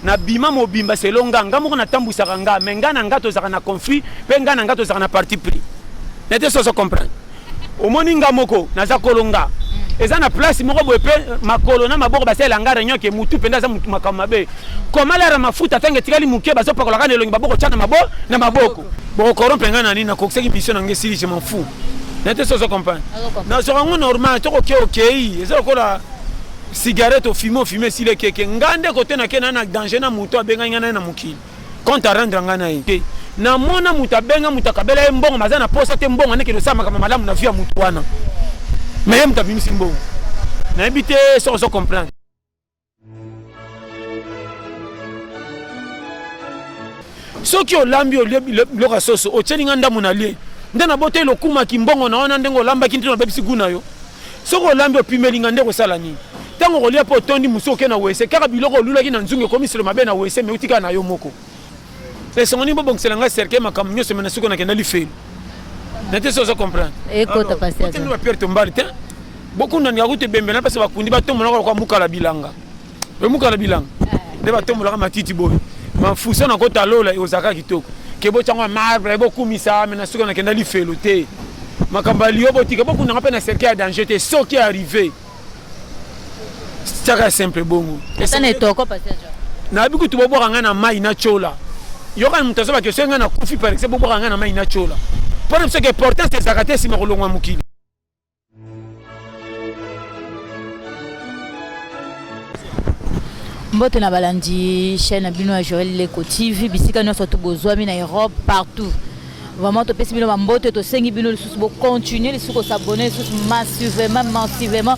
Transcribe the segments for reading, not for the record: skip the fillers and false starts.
na bima mobimba selonga ngamo na tambusaka nga mais nga na ngato zaka na conflit pe nga na ngato zaka na parti pris n'était ça comprendre au moni ngamoko na za kolonga eza na place moko boye pe makolo na maboko basela nga réunion ke mutu penda za mutu makamabe koma la mafuta tange tikali muke bazo pakola kana elongi baboko chana na maboko boko corrompre nga na nini na kokiseki mission na ngesili je m'en fous n'était ça comprendre na sorango normal to ok eza kola cigarette au fumer si le keke ngande côté na kena na danger na mutu abenga ngana na mukili compte rendre ngana ye na mona mutu abenga mutu akabela mbongo mazana posa te mbongo ne ke sama kama malamu na via mutu wana mais même ta bimisi mbongo na habité sans comprendre soki olambi le rasoso o tselinga ndamu na lie ndana bote lo kuma kimbongo na ona ndengo lamba kintu na bebisi guna yo soko olambi opimelinga ndeko sala ni tango kolia po tondi musoke na wese kaka biloko lulaki na nzungu komisilo mabe na wese me utika na yo moko pesongoni bo bongselanga cercle makamnyo semana suko na kenda li fait n'était ça comprendre écoute passer tu nous Pierre Tombali te beaucoup na ngaute bembena parce ba kundi ba tomo na kwa mukala bilanga we mukala bilanga de ba tomo la matiti boy ma fuso na kota lola ozaka kitoko kebo changwa marbre beaucoup misa me na suko na kenda li fait te makambali yo botika beaucoup na na cercle à danger te ce qui est arrivé c'est simple bongo ça ne toko passer na biku tu bobo nga na mai na chola yoka mutazoba ke senga na kufi par exemple bobo nga na mai na chola pour ce qui est important c'est zakaté si makolongwa mukili mbote na balandi chaîne bino à Joël Leko TV bisika no surtout bozwami na Europe partout vraiment to pesi bino mbote to sengi bino le sous continuer les sous s'abonner sous massivement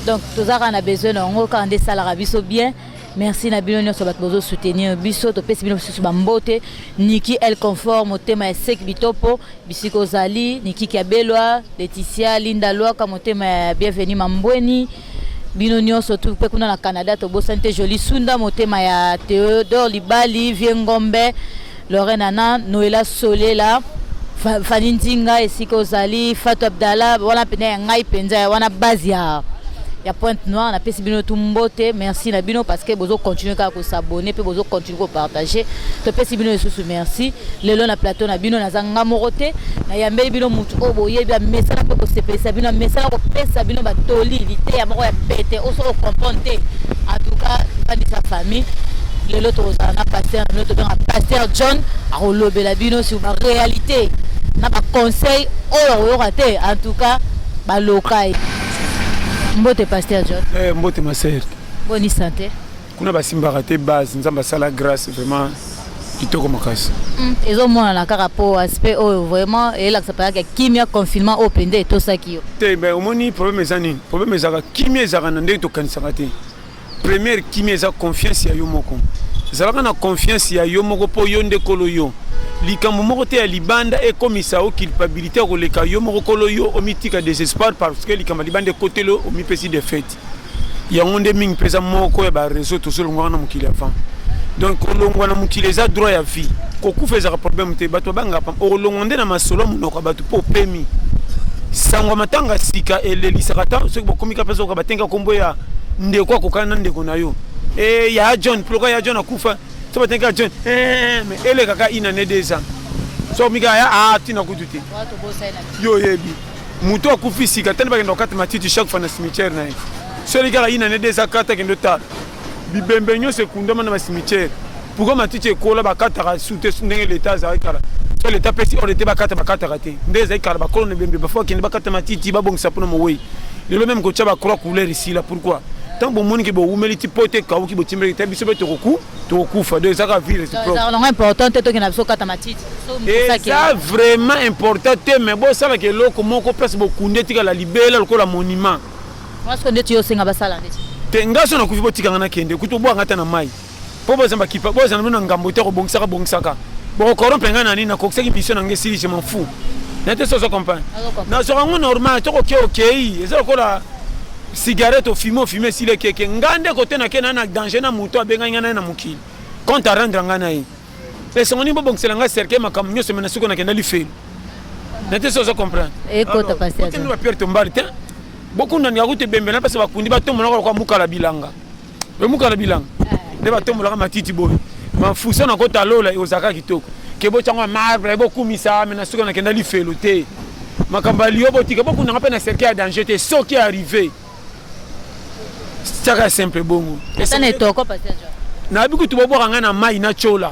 donc tous on a besoin on quand des salaires biso bien merci na bino nyonso bat bozo soutenir biso to pesi bino sous mbote Niki elle conforme au thème ya sek bitopo bisiko zali Niki Kiabelwa Laetitia Linda Loa comme thème ya bienvenue mambweni bino nyonso tu pe kuna na Canada to bosante joli sunda motema ya Théodore Libali Viengombe Lorena Nana Noela Solela Fanny Ndinga esiko zali Fatou Abdallah wana pene ngai penza wana bazia ya Pointe Noire na pesi bino tumbote merci na bino parce que bozo continuer ka ko s'abonner pe bozo continuer ko partager to pesi bino susu merci lelo na plateau na bino na zanga morote na yambe bino mutu obo yebi message ko sepelisa bino message ko pesa bino batoli lité ya moko ya pété oso comprendre en tout cas pas de sa famille lelo to na pasteur notre dans pasteur John a relobela bino sur ma réalité na ba conseil o raté en tout cas ba lokai mbote pasteur John mbote ma sœur bonne santé kuna basimbaka te base nzamba sala grâce vraiment kitoko makasi ezo mona na kaka po aspect oyo vraiment et là ça paraît que kimia confinement open day to saki yo te ben omoni problème ezani problème ezaka kimia ezaka na ndenge to kanisaka te première kimia eza confiance ya yo moko ezalaka na confiance ya yo moko po yo nde kolo yo likambo moko te ya libanda ekomisa o culpabilité ya koleka yo moko kolo yo omitika désespoir parce que likambo libanda ekotelo omipesi défaite yango nde mingi mpeza moko ya bareseau tosolongwaka na mokili avant donc kolongwa na mokili eza droit ya vie kokufa ezaka problème te bato babangaka okolongwa nde na masolo monoko ya bato mpo opemi sangwa matanga sika elelisaka ta soki bokomika mpe soka batenga kombo ya ndeko akokana na ndeko na yo ya John pourquoi ya John akufa so batenga John mais ele kaka ina ne deza so mika ya tina kututi yo yebi muto akufi sika tani bakendo kata matiti chaque fois na cimetière na ye so le gars ina ne deza kata kendo ta bibembe nyo sekunda na cimetière pourquoi matiti ekola bakata soute ndenge l'état za kala so l'état pesi on était bakata raté ndeza ikala bakolone bembe bafwa kende bakata matiti babongisa pona mowe le même ko tchaba croix couleur ici là pourquoi tant bon monde qui bo umeli pote ka ki bo timbre ta biso beto to kufa de ça ka vivre c'est propre c'est important to que na biso kata matiti ça vraiment important mais bon ça que loko moko place bo kunde tika la libela lokola monument moi ce que ndeti yo senga basala ndeti te ngaso na kufi botika ngana kende kuto bwa ngata na mai po bo zamba kipa bo zamba na ngambo te ko bongisa ka bo corrompre ngana ni na kokiseki mission na ngesili je m'en fous n'était ça comprendre na sorango normal to ok eza lokola cigarette au fumer si le keke ngande côté na kena na danger na muto abenga ngana na mukili compte rendre ngana yi pesongoni bo bongselanga cercle makamnyo semana suko na kenda li fait n'était ça comprendre écoute passer tu nous Pierre Tombali te beaucoup na ngaute bembena parce ba kundi ba tomona kwa mukala bilanga we mukala bilanga nde batombolaka matiti boye mafuso na kota lola ozalaka kitoko ke botyango marbre bokumisa me na soki nakenda lifelo te makambo ya liyo botika bokundanga mpe na cercle ya danger te soki arrivé tiaka simple bongo nayebi kutu bobwaka ngai na mai na tchola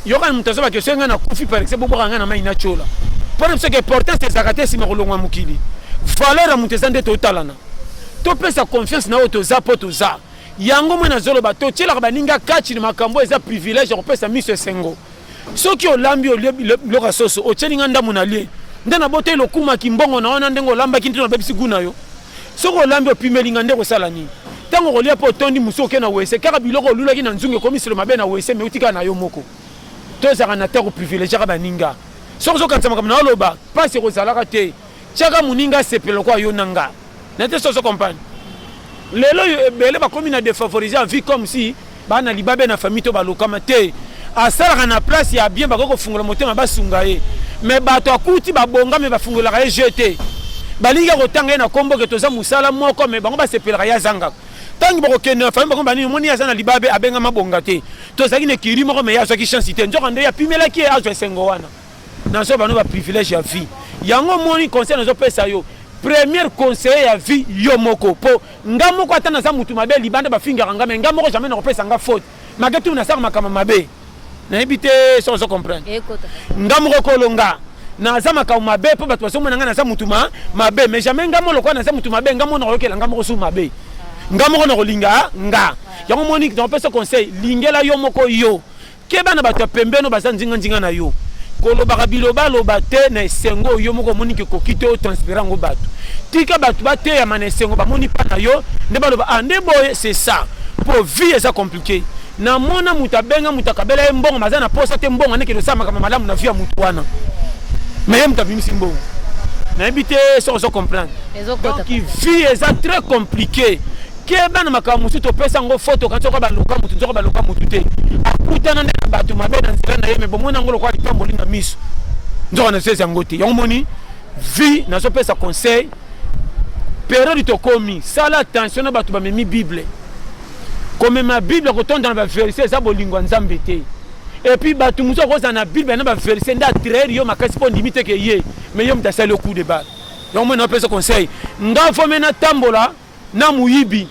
yokani moto azobaki soki ngai na kufi par exemple bobwaka ngai na mai na tchola mpona biso ke importance ezalaka te nsima kolongwa mokili valeur ya moto eza nde totalana topesa confiance na oyo toza mpo toza yango mwe nazoloba totielaka baninga kati na makambo eza privilège ya kopesa miso esengo soki olambi biloko ya soso otielinga ndambo na lie nde na bote lokumaki mbongo na wana ndenge olambaki ntina obebisi gu na yo soki olambi opimelinga nde kosala nini ntango kolia mpo otondi mosu oke na wese kaka biloko olulaki na nzungu ekomiselo mabe na wese me otika na yo moko tozalaka na terre privilégiaka baninga soki ozokanisa makambo na oloba mpasi ekozalaka te tiaka moninga asepela lokola yo na nga na te soso comprendre lelo ebele bakomi na défavoriser en vie comme si bana libabe na famille to balokama te asalaka na place ya bien bakoki kofungola motema basunga ye me bato akuti babongami bafungolaka ye je te balingi kotanga ye na kombo ke toza mosala moko me bango basepelaka ye azangaka ntangi bakokende na famille bakomi banini omoni aza na libabe abengama bonga te tozalaki na ekiri moko me ye azwaki chance te nzoka nde yapimelaki ye azwa esengo wana nazo bano baprivilège ya vie yango moni conseil nazopesa yo premier conseiller ya vie yo moko po nga moko ata naza mutu mabe libanda bafingaka nga me nga moko jamais nakopesa nga faute mage tu nasaka makambo mabe nayebi te so ozo comprendre nga moko kolonga naza makambo mabe mpo bato bazomona nga naza mutu mabe mais jamais nga moko lokola naza mutu mabe nga moko nakoyokela nga moko su mabe nga moko nakolinga nga yango moni nakopesa conseil lingela yo moko yo keba na bato ya pembeno baza nzinga na yo kolobaka biloba te na esengo yo moko omoni ke koki te otransfere yango bato tika bato bateyama na esengo bamoni mpa na yo nde baloba ande boye c'est ça po vie eza compliqué namona moto abenga moto akabela ye mbongo maza na posa te mbongo andeke tosala makambo malamu na vie ya moto wana me ye moto abimisi mbongo nayebi te so ozo comprendre donc vie eza très compliqué keba na makambo mosusu topesa yango foto kanti okoka baloka motu nzoko baloka motu te akutana nde na bato mabe na nzela na ye me bomoni yango lokola litamboli na miso nzoko na sesi yango te yango moni vie nazopesa conseil période tokomi sala attention na bato bamemi bible komema bible kotonda na baverse eza bolingo ya nzambe te epuis bato mosusu akozala na bible na baverse nde atraire yo makasi mpo ndimi teke ye me yo moto asali ocoup de bal yango moni nazopesa conseil nga fome natambola na muyibi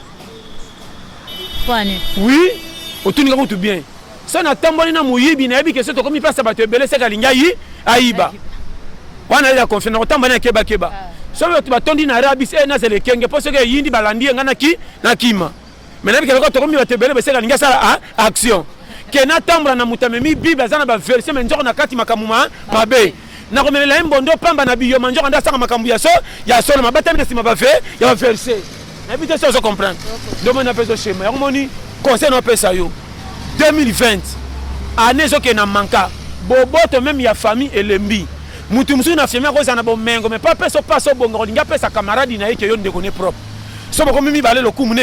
oui otuninga kutu bien so natamboli na muyibi nayebi ke so tokomi mpasa bato ebele seka alingi ayiba wana ya confiance nakotambola na kebakeba so bato batondi na rabis nazela ekenge mpo soki eyindi balandi ye nga na kima me nayebi ke loko tokomi bato ebele beseka alingi asala action ke natambola na moto amemi bible aza na baverse me nzoko na kati makambo mabe nakomemela ye mbondo pamba na biyoma nzoko nde asaka makambo ya solo mabatami na nsima ya baverse nayebi te so ozo comprendre ndomoni napesa schéma yango moni conseil naopesa yo 2020 année ezokende na manka boboto meme ya famille elembi mutu mosusu na famille akozala na bomengo me pa pesa opasa obonga kolingi apesa camarade na ye ke yo ndeko ne propre so bokomi mibale lokumu ne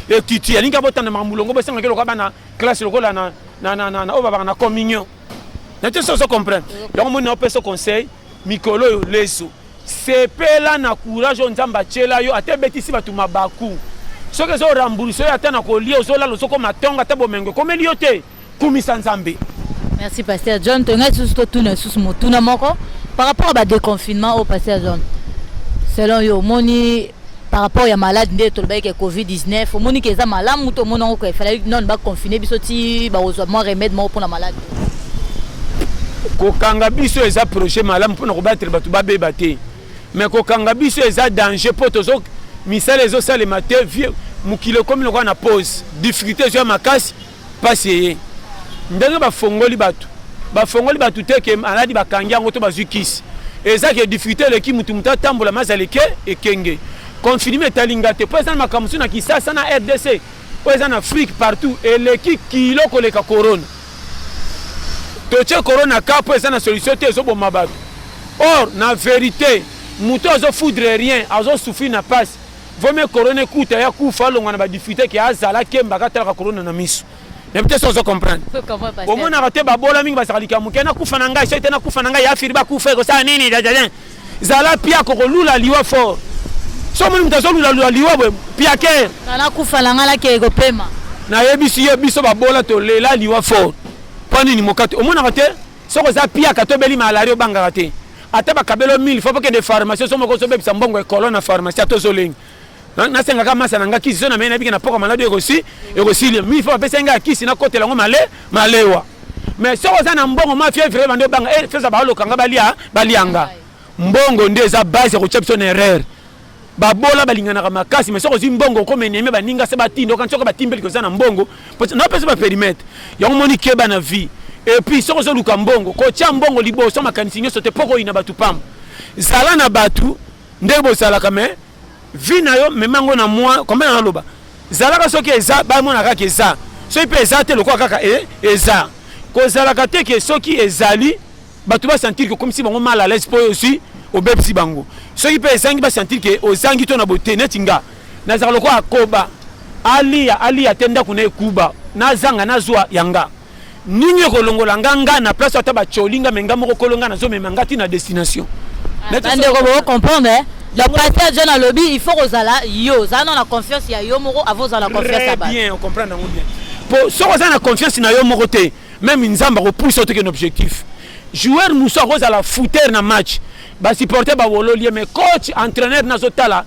ekiti alingi abotana makambo mulongo bosengaki lokola bana classe lokola oyo babaka na communion na te so ozo comprendre yango moni naopesa conseil mikolo oyo leso sepela na courage oyo nzambe atiela yo ate betisi bato mabaku soki ezoramburisa oyo ata na kolia ozolala ozokoma ntongo ata bomengo ekomeli yo te kumisa nzambe. Merci Pasteur John. Tonga sous totuna sous motuna moko par rapport à déconfinement au Pasteur John. Selon yo moni par rapport ya malade nde toloba ke Covid-19 moni ke za malamu muto mona ko fallait non ba confiner biso ti ba ozwa mo remède mo pour la malade. Kokanga biso eza projet malamu pour na kobattre bato babeba te. Mais kokanga biso eza danger pour tozo misala ezo sale matin vieux mukile comme le na pause difficulté sur makasi passer ndenge bafongoli bato te ke maladi bakangi yango to bazukisi eza ke difficulté leki mutu muta tambola mazaleke ekenge confinement talinga te po eza na makambo na kisasa na RDC po eza na Afrique partout eleki kilo koleka corona toche corona ka po eza na solution te ezoboma bato or na vérité mutu azofoudre rien azosouffrir na passe vome corona ekuta ya kufa alongwa na badifficulté ke azala kemba katalaka corona na miso peut-être ça, comprendre. Au moins, on a raté babola mingi basalika muke na kufa na ngai soite na kufa na ngai ya firi ba kufa ko sa nini dadan zala pia ko lula liwa fort so moni mutazo lula liwa bwe pia ke na kufa la ngala ke ko pema na yebisi ye biso babola to lela liwa fort pani ni mokato omona kate soko za pia kato beli malari obanga kate ata bakabelo 1000 faut que de pharmacie so moko so bebisa mbongo ekolo na pharmacie to zolengi na senga kama sana nga kisi so na mena biki na poko maladi ekosi ekosili 1000 faut pesa nga kisi na kote lango malewa mais soko za na mbongo ma fievre bande obanga feza ba lokanga balianga mbongo nde za base ko chepso na erreur babola balingana makasi mais soko zimbongo ko meneme baninga se batindo kan soko batimbeli ko sana mbongo na pesa ba périmètre yango moni keba na vie et puis soko zo luka mbongo ko tia mbongo liboso makanisi nyoso te poko ina batu pam zala na batu ndebo sala kame vie na yo memango na moi combien na loba zala ka soki eza ba mona ka eza so ipe eza te lokwa kaka eza ko zala ka te ke soki ezali batu ba sentir que comme si bango mal à l'aise po aussi au bebsi bango soki pe ezangi ba sentir que ozangi to na bote netinga na zala lokwa akoba ali atenda kuna ekuba na zanga na zwa yanga ninyo kolongola nganga na place ata ba cholinga menga moko kolonga na zo memangati na destination attendez vous comprendre le pasteur John a lobby il faut ozala yo za na confiance ya yo moko avant za la confiance aba bien on comprend na bien pour so za na confiance na yo moko te même nzamba ko pousse autre que objectif joueur muso roza la footer na match ba supporter ba wololier mais coach entraîneur na zotala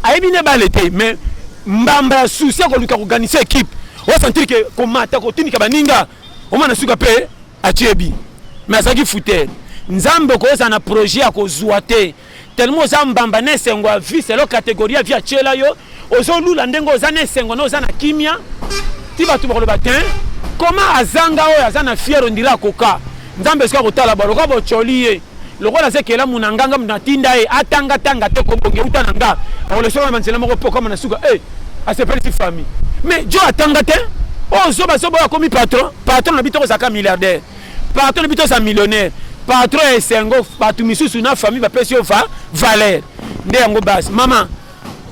aibine balete mais mbamba souci ko luka organiser équipe on sentir que komata ko tinika baninga o mana suka pe achebi mais azaki footer nzambe ko za na projet ya ko zuate tellement za mbamba ne sengwa vie c'est la catégorie via chela yo ozolula ndengo za ne sengo no za na kimia tiba tu bolo batin comment azanga o za na fiero ndira koka nzambe sika kotala ba lokabo choliye lokola sekela munanganga mnatinda atanga tanga te ko bonge utananga ole soma mansela moko poko na suka a se faire famille mais jo atanga te o zoba comme patron na bito zaka milliardaire patron na bito sa millionnaire patron esengo patu misusu na famille ba pesio valeur nde yango base mama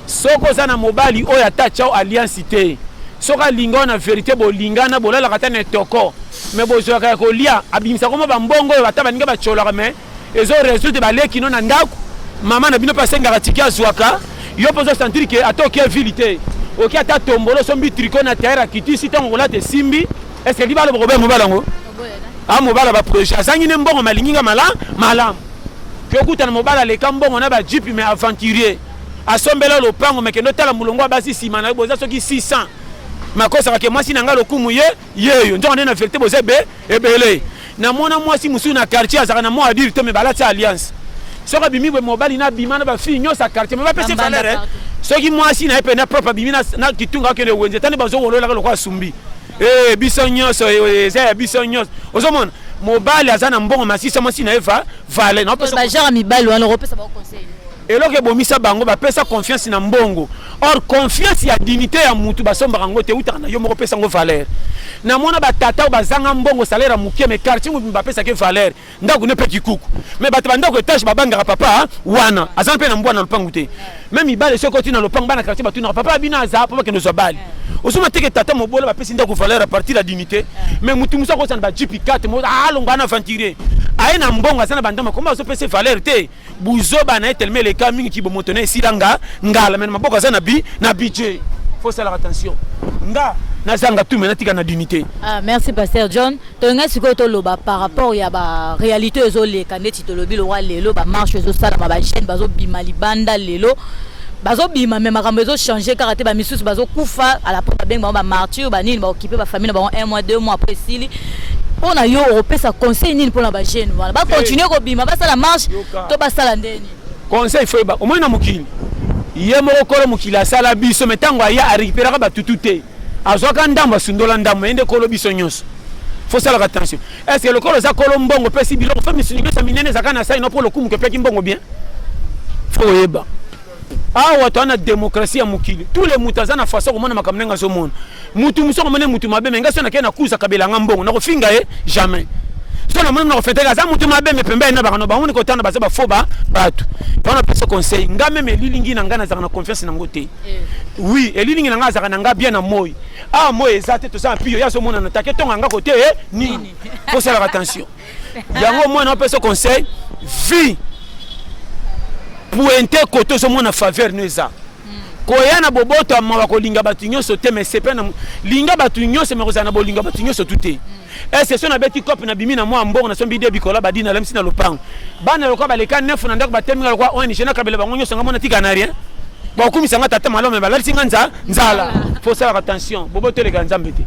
soko za na mobali oya tachao alliance te soka linga na vérité bolingana bolala kata na toko mais bozoka ko lia abimisa koma bambongo bata baninga bachola mais ezo résultat baleki no na ndako mama na bino pasenga katikia zwaka yo pozo sentir que atoki vilité OK ata tombolo sombi tricot na terre kiti sitango la te simbi est-ce que libalo bobe mobalango mobala ba projet azangi ne mbongo malinginga malam ke okuta na mobala le kambongo na ba jeep mais aventurier asombela lopango mekendo tala mulongo basi sima na boza soki 600 makosa ke mwasi nanga lokumu yeyo ndio na vérité bozebe ebele na mona mwasi musu na quartier azaka na mo adulte mais balati alliance soka bimi be mobali na bimana ba fille nyosa quartier mais ba pese valeur soki mwasi na epena propre bimina na kitunga ke le wenze tani bazo wolola ka lokwa sumbi biso nyoso eza biso nyoso ozomona mobali azana mbongo masisa mwasi na eva vale na pesa ba genre mibali wana repesa ba conseil eloke bomisa bango ba pesa confiance na mbongo or confiance ya dignité ya mutu basomba rango te utaka na yo moko pesa ngo valeur na mona batata bazanga mbongo salaire mukie me quartier mutu bapesa ke valeur ndako ne pe kikuku mais bato bandako etage babanga papa wana azana pe na mbwana lupangu te même ibale soko tina lupangu bana quartier batu na papa bina za papa ke no zobali osuma teke tata mobola bapesa ndako valeur à partir la dignité mais mutu musa ko sana ba jipi 4 mo alongana aventurier aina mbongo azana bandama komba so pesa valeur te buzoba na tellement les cas mingi ki bomotone silanga ngala mais maboko azana na budget faut faire attention nga nazanga tout maintenant tika na dignité. Merci pasteur John tonga siko to loba par rapport ya ba réalité ezole kaneti to lobi lo wa lelo ba marche zo sala ba chaîne bazo bima libanda lelo bazo bima même makambo ezo changer karaté ba misusu bazo kufa à la porte ba ba martyr ba nini ba occuper ba famille ba 1 mois 2 mois après sili on a yo opesa conseil nini pour la ba jeune voilà ba continuer ko bima ba sala marche to ba sala ndeni conseil faut ba au moins na mukili ye moko kolo mukili asala biso metango aya a récupérer ba tututé azoka ndamba sundola ndamba ende kolo biso nyonso faut ça la attention est-ce que le kolo za kolo mbongo pesi biloko fa misunyo sa minene zakana sa ino pour le kumu ke peki mbongo bien faut yeba watu ana démocratie ya mukili tous les mutazana façon komona makamnenga so mona mutu muso komona mutu mabe menga sona kena kuza kabela ngambongo na kofinga jamais sona mona na kofeteka za mutu mabe me pembe na bakano ba ko tana ba foba batu on a pesa conseil ngame me lilingi na ngana za na confiance na ngote oui elilingi na ngaza na nga bien na moyi moyi ezate to sa pio ya so mona na take tonga nga côté nini faut faire attention yango moi na pesa conseil vie pointer côté so mona faveur neza koya na boboto ma kolinga batu nyonso te mais c'est pas linga batu nyonso mais kozana bolinga batu nyonso tout te est-ce que on a beti cop na bimi na moi mbongo na sombi de bikola badina lemsi na lopango bana lokwa baleka nefu na ndako batemi lokwa ONG na kabela bango nyonso ngamona tika na rien ba kumisa ngata tata malome balali singa nzala faut faire attention boboto le ganzambe te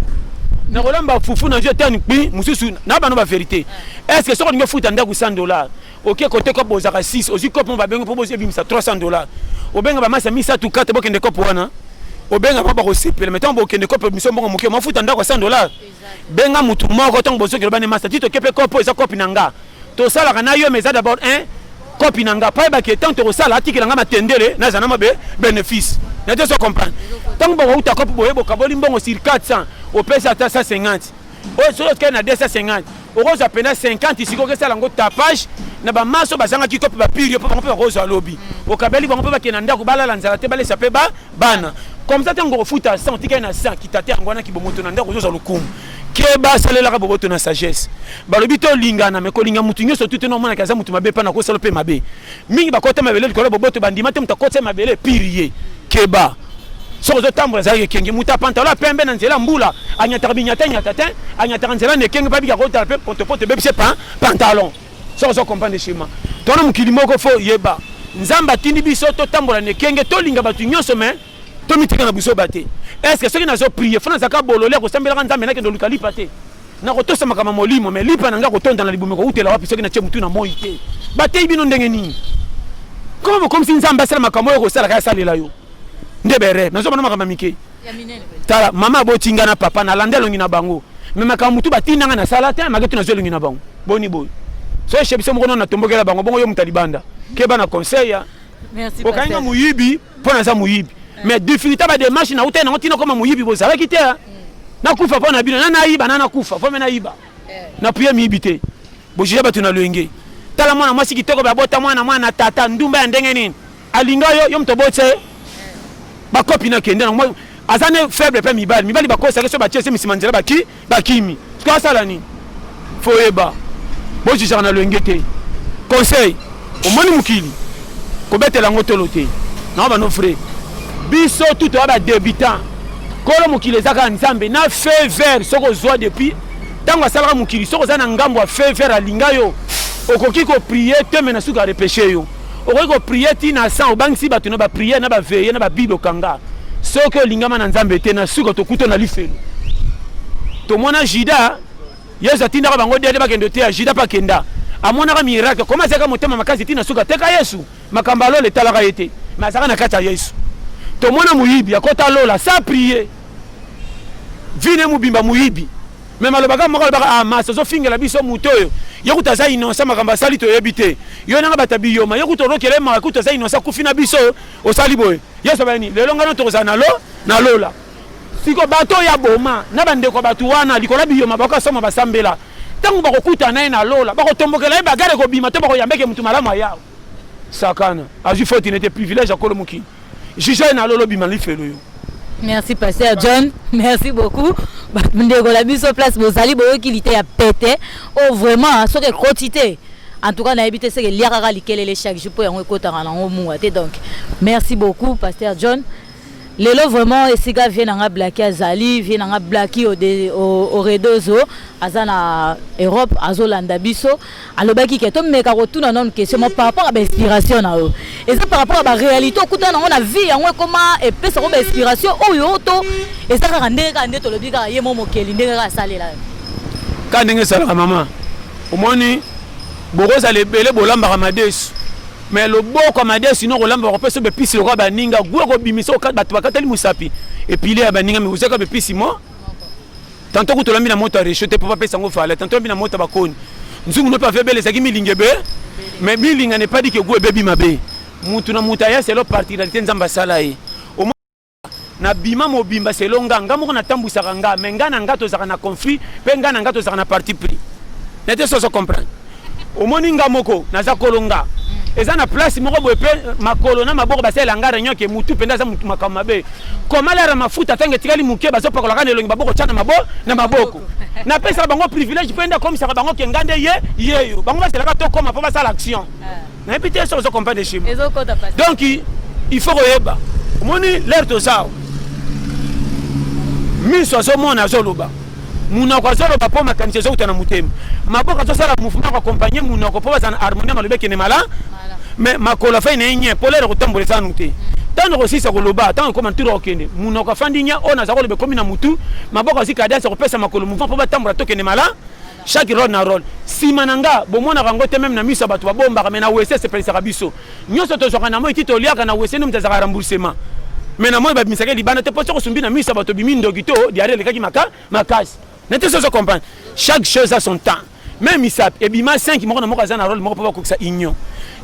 na rolamba fufu na jeu tani bi mususu na bano ba vérité est-ce que soko ninge futa ndako $100 OK côté cop bozaka 6 aussi cop on va bengo pour bozer bimisa $300 obenga ba masa misa tu 4 bokende cop wana obenga ba ko sipele metant bokende cop mission bongo moke mafuta ndako $100 benga mutu moko tongo bozo ke bana masa tito kepe cop eza cop nanga to sala kana yo meza d'abord un cop nanga pa ba ke tant to sala atikela nga matendele na zana mabe bénéfice na te so comprendre tongo boko uta cop boye bokaboli mbongo sur 400 au pesa ta 150 o so ke na 250 oroza pena 50 isiko ke sala ngo tapage na ba maso bazanga ki cop ba pire po ba roza lobby o kabeli bango pa kena ndako balala nzala te balesa pe ba bana comme ça tango futa 100 tika na 100 kitate ngwana ki bomoto na ndako zoza lukumu keba salela ka boboto na sagesse balobi to lingana me ko linga mutu nyoso tutu no mona kaza mutu mabe pa na ko sala pe mabe mingi bakota mabele ko boboto bandima te mutakota mabele pirier keba so zo tambra za kenge muta pantalo pembe na nzela mbula anyata binyata nyata te anyata nzela ne kenge babi ka ko ta pe pote bebe c'est pas pantalon so zo comprendre schéma tona mukili moko fo yeba nzamba tindi biso to tambola ne kenge to linga batu nyoso me to mitika na biso bate est-ce que ceux qui nazo prier fona zaka bolole ko sambela nzambe na ke ndoluka lipate na ko tosa makama molimo mais lipa na nga ko tonda na libume ko utela wapi ceux qui na che mutu na moite bate ibino ndenge nini comme si nzamba sala makamo ko sala ka sala yo ndebere nazo bana makama mike tala mama botinga na papa na landelo ngina bango mais makamo mutu batinanga na sala te magetu na zelo ngina bango boni boy so chebiso moko na tombokela bango bongo yo mutalibanda ke bana conseil merci o kainga muyibi pona za muyibi mais difficulté ba démarche na utena ngotina koma muyibi bozala kite na kufa pona bino na iba na kufa fo mena iba na prier mibité bojija batu na lwenge tala mwana mwasi kitoko ba bota mwana tata ndumba ya ndenge nini alinga yo mtobotse ba copine na kende na azane faible pe mibali ba kosa keso ba tiese misimanzela bakimi kwa sala nini foeba bojija na lwenge te conseil o moni mukili ko betela ngotolo te na ba no frère biso tout aba débutant kolo mukili ezaka nzambe na fait vert soko zwa depuis tango salaka mukili soko za na ngambo a fait vert alinga yo okoki ko prier te mena suka repêcher yo okoki ko prier ti na sang obangisi bato na ba prier na ba veiller na ba bible kanga soko lingama na nzambe te na suka to kuto na lifelo to mona jida yesu tinda ka bango dede bakendo te jida pa kenda amona ka miracle comment ça ka motema makazi ti na suka te ka yesu makambalo le talaka yete mazaka na kata yesu to mona muyibi akota lola sa prier vine mubimba muyibi mais malobaka moko baka amasa zo fingela biso mutoyo yokuta za inonsa makamba sali to yebite yo nanga batabi yoma yokuta rokele ma kuta za inonsa kufina biso osali boye yeso bani lelo ngano to za na lola siko bato ya boma na bande ko batu wana likola biyoma baka soma basambela tangu bako kuta naye na lola bako tombokela ba gare ko bima to bako yambeke mutu malama yao sakana azu faute n'était privilège à kolomuki jija na lolo bima lifelo yo. Merci Pasteur John, merci beaucoup. Ndeko la biso place bozali boyo kilité ya pété. Oh vraiment, so que quantité. En tout cas, na habité c'est que liaka likelele chaque jour pour yango ekotanga na ngomu te donc. Merci beaucoup Pasteur John. Lelo vraiment esiga vient nga blaki azali, vient nga blaki au redozo azana Europe azolanda biso. Alobaki ke to meka rotuna non question par rapport à l'inspiration na yo. Et ça par rapport à la réalité okuta na on a vie yango comment et pesa ko inspiration oyo to et ça ka ndenge to lobika ye momo keli ndenge ka salela. Ka ndenge sala mama. Omoni bokoza lebele bolamba ka madesu. Mais le beau comme a dit sinon Rolamba va passer be pisi le roi baninga gwe ko bimiso ka batu bakatali musapi et puis les baninga mais vous savez que be pisi mo tantôt que to lambi na moto rejeté pour pas pesa ngo fala tantôt lambi na moto bakoni nzungu no pas faire belle saki milingebe mais milinga n'est pas dit que gwe bebi mabe mutu na mutaya c'est le particularité nzamba sala yi na bima mobimba c'est longa ngamo na tambusa kanga mais ngana ngato zaka na conflit pe ngana ngato zaka na parti pris n'était ça comprendre au moni ngamoko na za kolonga eza na place moko boye pe makolo na maboko basela ngara nyoke mutu penda za mutu makamabe koma la mafuta tange tikali muke bazo pakola kana elongi baboko chana maboko na pesa bango privilège penda comme ça bango ke ngande yeyo bango basela ka to koma po basala action na epité ça zo comprendre chez moi donc il faut yeba omoni l'air tosao miso azomona azoloba munoko azoloba mpo makanisi ezokutana motema maboko azosala mouvement koaccompagne munoko mpo bazala na harmonie maloba ekende mala mais makolo afai na ye nye mpo lere kotambola anu te ntango kosisa koloba ntango ekoma ntiro okende munoko afandi nya oyo naza koloba ekomi na mutu maboko azika adianse kopesa makolo mouvement mpo batambola tokende mala chaque rôle na rôle nsima na nga bomonaka yango te meme na miso ya bato babombaka me na wese esepelisaka biso nyonso tozwaka na moi iti toliaka na wese nde moto azaka remboursement me na moi babimisaka libanda te mpo soki osumbi na miso ya bato bimi ndoki to diare elekaki makasi na te soso comprendre chaque chose a son temps même misapi ebima 5 moko na moko aza na rôle moko mpo bakokisa union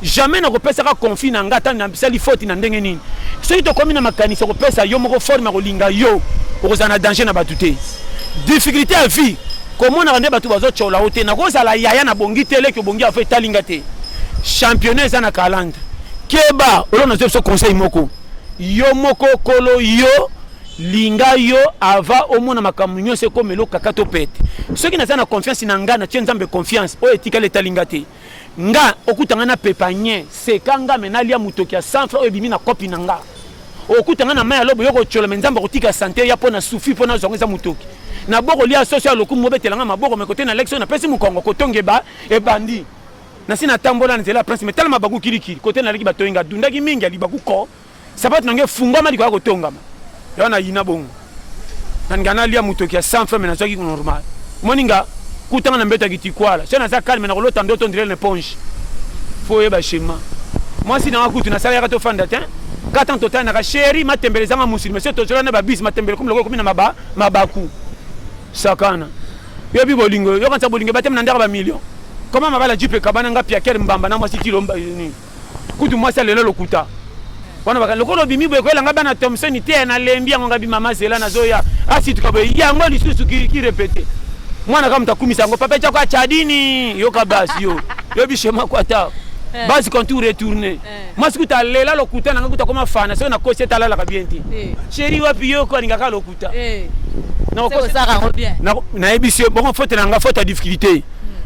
jamais nakopesaka conflit na nga ata nasali faute na ndenge nini soki tokomi na makanisi akopesa yo moko forme ya kolinga yo okozala na danger na bato te difficulté ya vie komonaka nde bato bazotyola o te nakozala yaya na bongi te eleki obongi afo etalinga te championnat eza na kalande keba olo nazwi biso conseil moko yo moko kolo yo linga yo ava omona makambo nyonso ekomela okaka to pete soki naza na confiance na nga natie nzambe confiance oyo etikala etalinga te nga okutanga na pepanie seka nga me nalia motoki ya 100 francs oyo ebimi na kopi na nga okutanga na mai ya lobo yokotyola me nzambe akotika sante ya mpo na sufi mpo na zongo eza motoki na boko lia soso ya lokumu obetelanga maboko me kote na lection napesi mokongo kotonga ebandi nasi natambola na nzela ya prince me tala mabaku kilikili kote naleki batoyinga dundaki mingi ya libaku ko sapatu nange efungwama likoya kotongama yo na yina bongo naninga nalia motoki ya 100 francs me nazwaki normal moninga kutanga na mbeto ya kitikwala so naza calme na kolota ndoto ndire na éponge fo oyeba shema mwasi nanga kutu nasala yaka tofanda te katan total naka sheri matembelezanga musili monsieur tozola na babisi matembele komi lokolo komi na mabaku sakana yobi bolingo yo kanisa bolingo bateme na ndaka ba million comment mabala jipe kabana nga piaker mbamba na mwasi tilo ni kutu mwasi alelo lokuta wana baka lokolo bimi boye kwela nga bana Thompson te na lembi yango nga bima mazela na zoya asi tukabe yango lisusu ki répéter mwana kama mtakumisa ngo papa chako achadini yo kabasi yo bishema kwa ta basi quand tu retourner moi ce que tu lela lokuta nanga kuta koma fana so na kosi etala la kabienti chéri wapi yo ko ninga ka lokuta na ko ça rend bien na ebisi bon faute nanga faute à difficulté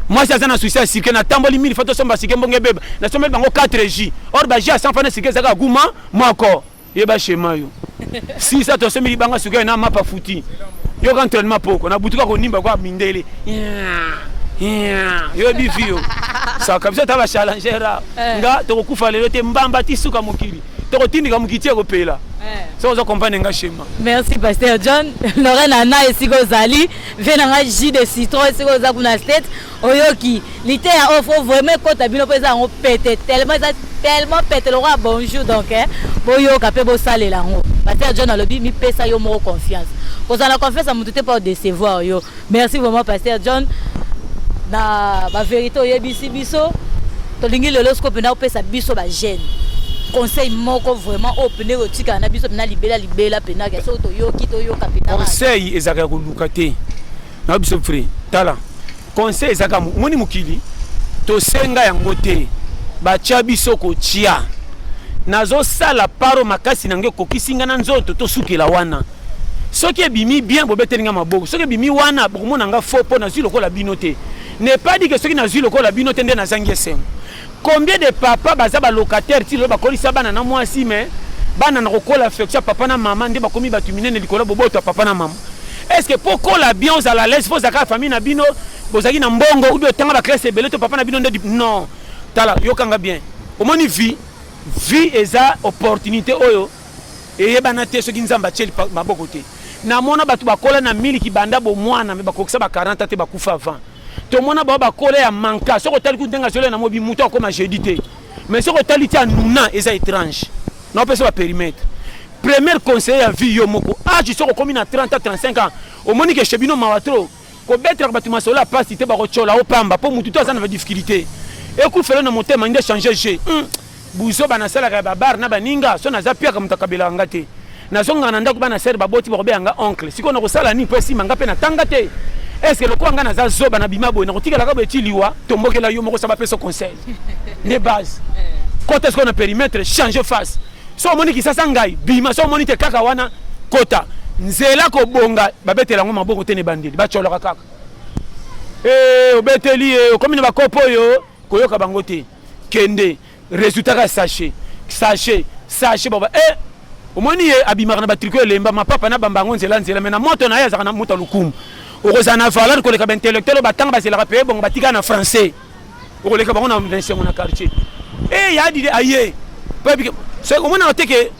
moi ça na souci à sike na tamboli 1000 photo somba sike mbonge beba na somba bango 4J or ba J à 100 fana sike zaka guma moi encore yeba shema yo si ça to semi banga suka na mapa futi yo ka entraînement poko na butuka ko nimba kwa mindele yo bifio ça comme ça ta va challenger nga to kufa lelo te mbamba ti suka mokili to kotindika mokiti ko pela ça vous accompagne nga schéma. Merci pasteur John. Lorraine Anna et Sigo Zali venanga jus de citron et Sigo Zakuna tête oyoki lité à offre vraiment quand tabino pesa on pété tellement pété le roi bonjour donc boyo kapé bo salé là ngo pasteur John a lobi mi pesa yo mo confiance parce que la confiance a muté pas décevoir yo. Merci vraiment pasteur John na ba vérité oyebisi biso to lingi l'horoscope na pesa biso ba gêne conseil moko vraiment opener otika na biso na libela pena ke so to yoki to yoka pena conseil ezaka koluka te na biso frère tala conseil ezaka moni mukili to senga yango te ba tia biso ko tia nazo sala paro makasi nange kokisinga na nzoto to sukela wana soki ebimi bien bobetelinga maboko soki ebimi wana bokomona nga faux po na zilo ko la binote n'est pas dit que soki na zilo ko la binote nde na zangi esengo. Combien de papa baza ba locataire ti lo ba kolisa bana na mwasi mais bana na kokola affection papa na maman nde ba komi ba tumine likolo boboto papa na maman. Est-ce que pour kola bien aux à la l'aise faut zaka famille na bino bozaki na mbongo ou bien tanga ba classe belé to papa na bino nde non tala yokanga bien omoni vie eza opportunité oyo et bana te soki nzamba tsheli maboko te na mona batu bakola na miliki banda bo mwana me bakokisa ba 40 te bakufa avant to mona ba kola ya manka soko tali kundenga solo na mobi muto akoma jeudi te mais soko tali ti anuna eza étrange na opesa ba périmètre premier conseil ya vie yo moko age soko komi na 30 à 35 ans omoni ke chebino mawatro ko betra batu masolo pasi te ba ko chola opamba po mutu to azana ba difficulté ekufelo na motema inde changer jeu buzo bana sala ka babar na baninga so na zapia ka mutakabela ngate na zonga na ndako bana ser baboti ba ko be anga oncle siko na ko sala ni pesi manga pe na tangate. Est-ce que le quoi ngana za zoba na bima boy na kotika la ka beti liwa tombokela yo moko ça va faire ce conseil les bases quand est-ce qu'on a périmètre changer face so moni ki sasa ngai bima so moni te kaka wana kota nzela ko bonga babetela ngoma bongo tene bandeli ba chola kaka obeteli comme ni ba kopo yo koyoka bango te kende résultat ka sachet baba omoni abimaka na batriko elemba mapapa na bambango nzela mais na moto na ye azaka na moto lukumu okozala na valeur koleka baintellectuel batanga bazelaka pe bongo batika na français okoleka bango na nsengo na quartier ya dide aye so omona oteke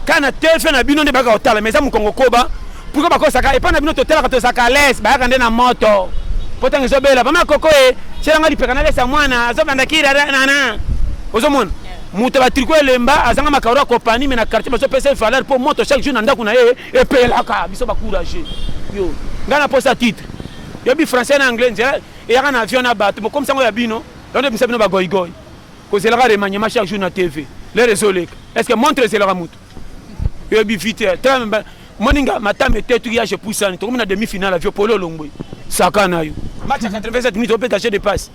kana telfe na bino nde baka otala mais eza mokongo koba pourquoi bakosaka epa na bino totelaka tozaka les bayaka nde na moto potanga ezobela bama koko selanga lipeka na lesa mwana azobanda kirana ozomona muta batriko elemba azanga makaro compagnie mais na quartier bazopesa valeur pour moto chaque jour na ndako na ye epelaka biso bacourager yo ngana posa titre yobi français na anglais nzela eyaka na avion na bato comme sango ya bino donc bisa bino bagoigoy kozelaka remaniement chaque jour na TV les réseaux leka est-ce que montre zelaka mutu yobi vite moninga matame tetu ya je poussane to comme na demi-finale avion polo longbo saka na yo match à 87 minutes on peut tâcher de passe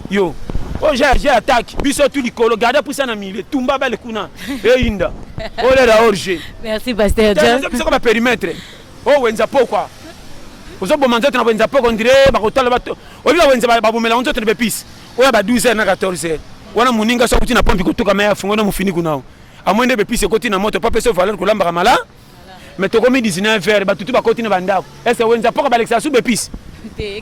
yo oh j'ai attaque biso tout likolo garder pour ça na milieu tumba bale kuna inda oh là orge merci pasteur John c'est comme périmètre oh wenza pourquoi ozo bomanzo na wenza pourquoi on dirait ba kotala bato obi wenza ba bomela onzo te bepis oya ba 12h na 14h wana muninga so kuti na pompi kutoka maya fungo na mufini kunao amwende bepis koti na moto pas peso valeur kolamba kamala mais to komi 19h ba tutu ba koti na bandako est-ce que wenza pourquoi ba lexa sous bepis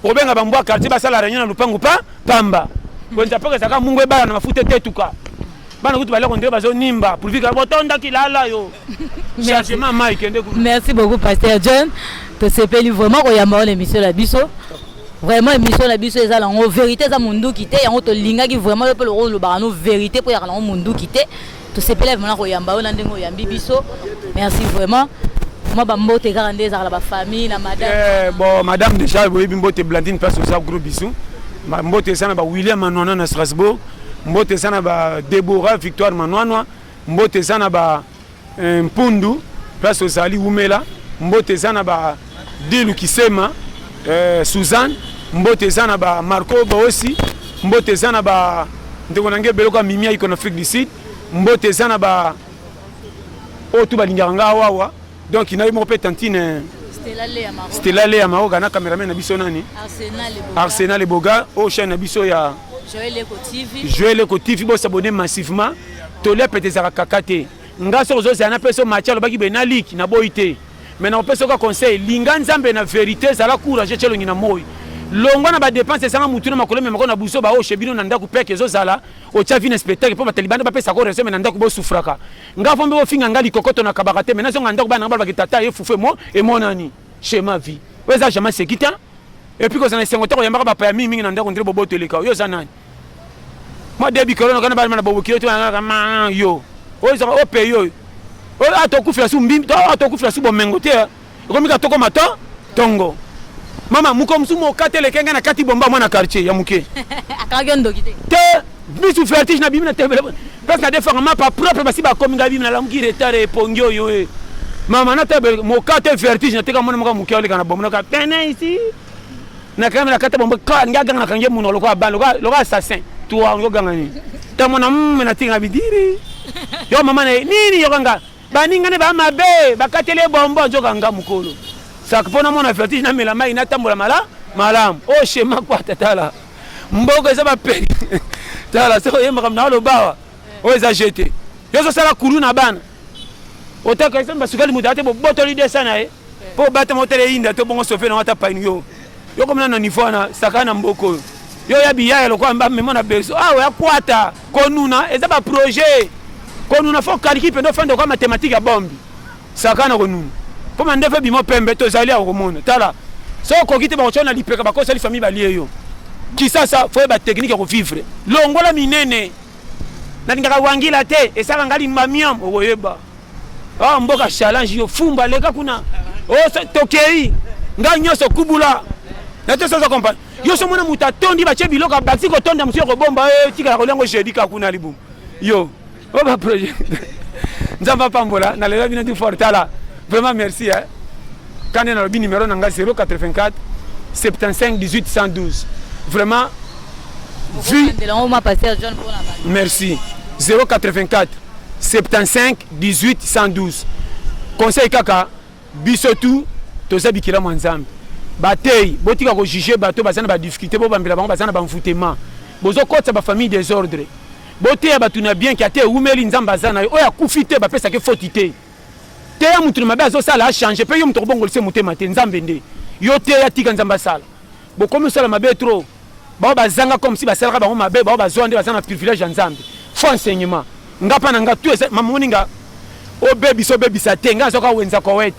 obenga bambwa quartier ba sala réunion na lupangu pa pamba wenza pourquoi saka mungu ebala na mafuta tetuka bana kutu baleko ndire bazo nimba pour vika botonda kilala yo changement Mike ndeko merci beaucoup pasteur John to sepeli vraiment ko yamba l'émission la biso vraiment émission la biso eza lango vérité za mundu kité yango to lingaki vraiment pe le rôle ba no vérité pour ya lango mundu kité to sepeli vraiment ko yamba ona ndengo yambi biso merci vraiment moi bambote garande za la famille na madame bon madame déjà boyebi mbote Blandine place au groupe biso mbote sana ba William Manwana na Strasbourg mbote sana ba Deborah Victoire Manwana mbote sana ba Mpundu place au Sali Umela mbote sana ba Dilu Kisema Suzanne mbote sana ba Marco aussi mbote sana ba ndeko nange beloko mimia iko na Afrique du Sud mbote sana ba otu balinganga wawa donc il y a eu mon père tantine Stella Lea Maroga na cameraman na biso nani Arsenal Boga au chaîne na biso ya Joël Eko TV bo s'abonner massivement to les pété za kakate nga so zo za na peso matière baki be na lik na boité mais na peso ka conseil linga nzambe na vérité za la courage chelo ngina moyi longo na ba dépense sanga mutu na makolo me makona buso ba o shebino na ndako peke zo zala o tia vina spectacle po ba talibanda ba pesa ko reso me na ndako bo sufraka nga fombe bo finga ngali kokoto na kabakate me na zo ndako ba na ba kitata ye fufe mo e monani chez ma vie weza jamais sekita et puis ko za na sengo to yamba ba pa mingi na ndako ndire bobo teleka yo za nani moi debi corona kana ba na bobo kiyo to na kama yo o za o pe yo o atokufila su mbimbi to atokufila su bomengo te ko mi ka toko mato tongo mama muko msumo katele kenga na kati bomba mwana quartier ya muke akagondo kite te bisu fertige na bimina tebele parce que des fois mapa propre basi ba kominga bimina la muki retard pongyo yo mama na tebele mo kate fertige na teka mwana muke ole kana bomba ka tene ici na kama na kate bomba ka ngaga na kange muno lokwa ban lokwa assassin toi ngo ganga ni ta mona na tinga bidiri yo mama nini yo ganga baninga ne ba mabe bakatele bomba njoka nga mukolo saka pona mona vertige na mela mai na tambola malam o shema kwa tatala mbogo za ba pe tala seko yema kam na lo bawa o za jeter yo so sala kulu na bana o ta ka samba sukali mutate bo botoli de sana po bata motere inda to bongo sofe na wata pain yo comme na niveau na saka na mboko yo ya biya lo kwa mba mona beso ya kwata konuna eza ba projet konuna fo kaliki pendo fando kwa mathématique ya bombi saka na konuna comme on devait bimo pembe to zali a komona tala so ko kite ba chona lipeka ba ko sali famille balie yo ki sasa faut ba technique ko vivre longola minene na ngaka wangila te esaka ngali mamiam okoyeba mboka challenge yo fumba leka kuna tokei nga nyoso kubula na te sasa comprendre yo so mona muta tondi ba che biloko ba siko tonda musio ko bomba tika ko lengo jeudi ka kuna libu yo ba projet nzamba pambola na lelo bino du fortala. Vraiment merci. Quand on a le numéro 084 75 18 112. Vraiment. Vu. Merci. 084 75 18 112. Conseil kaka. Bisotou. Toza bikila mwanzambi. Batei. Botika ko juger bato bazana ba difficulté bo bambela bango bazana ba mfutema. Bozo kotsa ba famille désordre. Boté ya batuna bien ki ate umeli nzamba zana. Oya kufite ba pesa ke fotité. te ya mutu mabe azosala a changer pe yo mutu kobongolisa motema te nzambe nde yo te ya tika nzambe asala bokomi osala mabe trop bao bazanga comme si basalaka bango mabe bao bazwa nde baza na privilège ya nzambe fo enseignement nga mpa na nga tu mamoni nga obebisa te nga azoka wenza kowete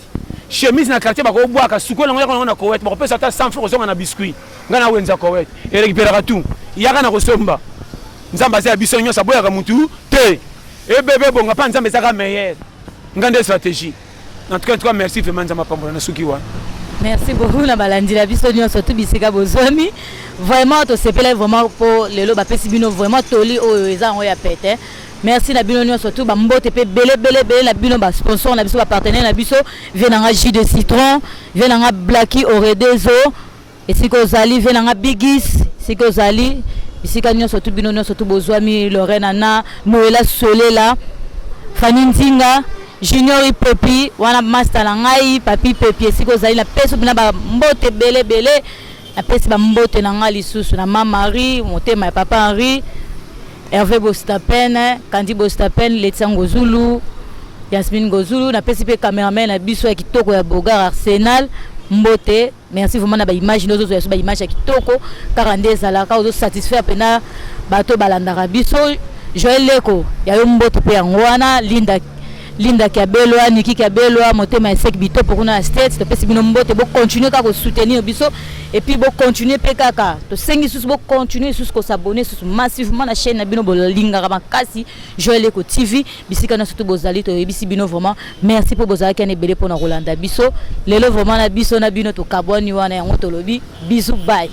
chemise na quartier bakobwaka sukola ngo na kowete bakopesa ata 100 francs kozonga na biscuit nga na wenza kowete erécupérera tout yaka na kosomba nzambe aza ya biso nyonso aboyaka mutu te ebebe bonga mpa nzambe ezaka meilleur nga nde stratégie en tout cas merci vraiment nzambe apambola na suki wana. Merci beaucoup na balandi la biso nyonso tu bisika bozwami vraiment to sepela vraiment pour lelo bapesi bino vraiment toli oyo eza ngo ya pete. Merci na bino nyonso tu bambote pe belé na bino ba sponsor na biso ba partenaire na biso venanga jus de citron venanga Blacky Oredezo esiko zali venanga Bigis siko zali bisika nyonso tu bino nyonso tu bozwami Lorena na Noela Solela Fanny Nzinga Junior Pepi wana master na ngai papi Pepi esiko zali na peso bina ba mbote belé na pesi ba mbote na ngai lisusu na mama Marie motema ya papa Henri Hervé Bostapen, Kandi Bostapen, Letsan Gozulu, Yasmine Gozulu, na pesi pe cameraman na biso ya kitoko ya Bogar Arsenal, Mbote. Merci vraiment na ba image nozo ya ba image ya kitoko, 42 zalaka ozo satisfaire pena bato balandaka biso. Joël Leko, ya yo Mbote pe ngwana, Linda Kiabelwa, Niki Kiabelwa, motema esek bito pour na state, to pesi bino Mbote bo continuer ka ko soutenir biso et puis bo continuer pe kaka. To sengi sus bo continuer sus ko s'abonner sus massivement na chaîne na bino bo linga ka makasi Joël Leko TV, bisika na surtout bozali to yebisi bino vraiment. Merci pour bozali kane belé pour na Rolanda biso. Lelo vraiment na biso na bino to kabwani wana yango to lobi. Bisous bye.